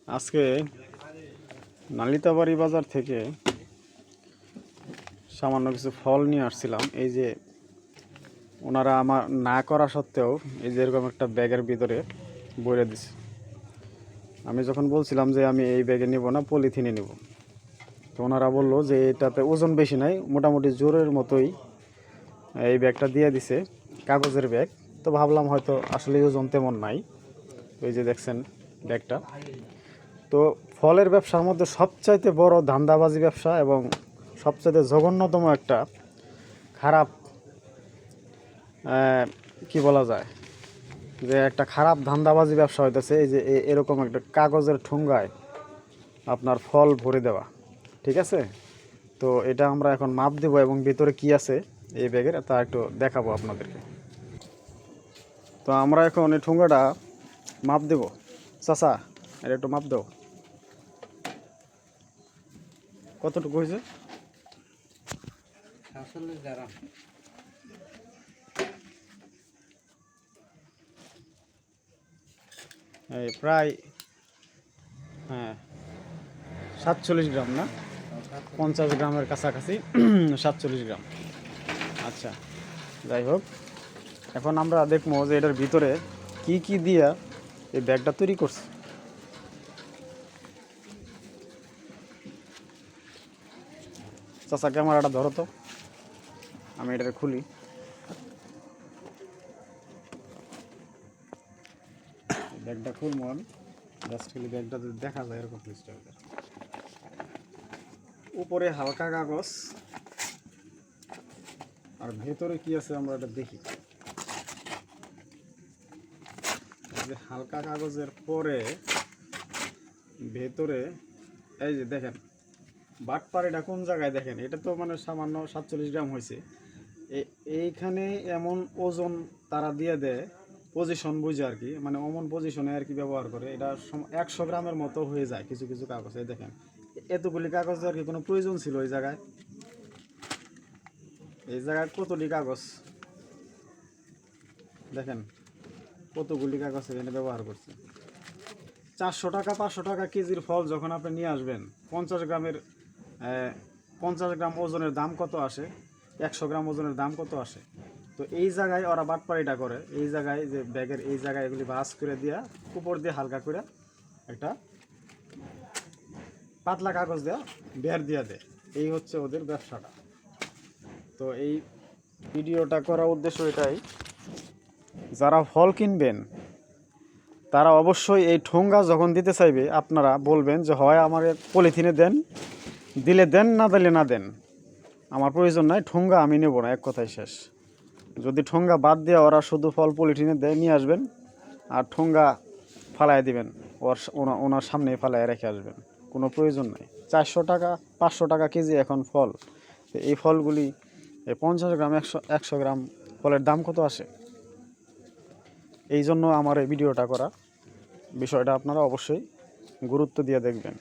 আজকে নালিতাবাড়ি বাজার থেকে সামান্য কিছু ফল নিয়ে আসছিলাম। এই যে ওনারা আমার না করা সত্ত্বেও এই যে এরকম একটা ব্যাগের ভিতরে ভরে দিছে। আমি যখন বলছিলাম যে আমি এই ব্যাগে নিব না, পলিথিনে নিব, তো ওনারা বললো যে এটাতে ওজন বেশি নাই, মোটামুটি জোরের মতোই এই ব্যাগটা দিয়ে দিছে, কাগজের ব্যাগ। তো ভাবলাম হয়তো আসলে ওজন তেমন নাই। এই যে দেখছেন ব্যাগটা। তো ফলের ব্যবসার মধ্যে সবচাইতে বড় ধান্দাবাজি ব্যবসা এবং সবচাইতে জঘন্যতম একটা খারাপ কি বলা যায়, যে একটা খারাপ ধান্দাবাজি ব্যবসা হইতেছে এই যে এরকম একটা কাগজের ঠোঙ্গায় আপনার ফল ভরে দেওয়া। ঠিক আছে, তো এটা আমরা এখন মাপ দেব এবং ভিতরে কি আছে এই ব্যাগের তা একটু দেখাবো আপনাদেরকে। তো আমরা এখন এই ঠোঙ্গাটা মাপ দেব। চাচা, এটা একটু মাপ দাও, কতটুকু হয়েছে? এই প্রায় 47 গ্রাম, না 50 গ্রামের কাছাকাছি, 47 গ্রাম। আচ্ছা, যাই হোক, এখন আমরা দেখবো যে এটার ভিতরে কি কি দিয়া এই ব্যাগটা তৈরি করছে। চাচা, ক্যামেরাটা ধরো তো, আমি এটাকে খুলি। ব্যাগটা খুলবো আমি, জাস্ট খালি ব্যাগটা যদি দেখা যায় এরকম সিস্টেম। উপরে হালকা কাগজ, আর ভেতরে কি আছে আমরা এটা দেখি। যে হালকা কাগজের পরে ভেতরে এই যে দেখেন বাটপার, এটা কোন জায়গায় দেখেন, এটা তো মানে সামান্য 47 গ্রাম হয়েছে। এইখানে এমন ওজন তারা দিয়ে দেয়, পজিশন বুঝে আর কি, মানে অমন পজিশনে আর কি ব্যবহার করে। এটা 100 গ্রামের মতো হয়ে যায় কিছু কিছু কাগজ। এই দেখেন এতগুলি কাগজ আর কি কোনো প্রয়োজন ছিল এই জায়গায়? এই জায়গায় কতটি কাগজ দেখেন, কতগুলি কাগজ এখানে ব্যবহার করছে। 400 টাকা 500 টাকা কেজির ফল যখন আপনি নিয়ে আসবেন, 50 গ্রামের 50 গ্রাম ওজনের দাম কত আসে, 100 গ্রাম ওজনের দাম কত আসে? তো এই জায়গায় ওরা বাটপাড়িটা করে, এই জায়গায় যে ব্যাগের এই জায়গায় এগুলি ভাঁজ করে দিয়া উপর দিয়ে হালকা করে একটা পাতলা কাগজ দেওয়া বের দিয়া দেয়। এই হচ্ছে ওদের ব্যবসাটা। তো এই ভিডিওটা করার উদ্দেশ্য এটাই, যারা ফল কিনবেন তারা অবশ্যই এই ঠোঙ্গা যখন দিতে চাইবে আপনারা বলবেন যে হয় আমার পলিথিনে দেন, দিলে দেন, না দিলে না দেন, আমার প্রয়োজন নাই, ঠোঙ্গা আমি নেব না, এক কথাই শেষ। যদি ঠোঙ্গা বাদ দিয়ে ওরা শুধু ফল পলিথিনে দেয় নিয়ে আসবেন, আর ঠোঙ্গা ফালাই দিবেন, ওনার সামনে ফালাই রেখে আসবেন, কোনো প্রয়োজন নাই। 400 টাকা 500 টাকা কেজি এখন ফল। এই ফলগুলি 50 গ্রাম 100 গ্রাম ফলের দাম কত আসে? এই জন্য আমার এই ভিডিওটা করা। বিষয়টা আপনারা অবশ্যই গুরুত্ব দিয়ে দেখবেন।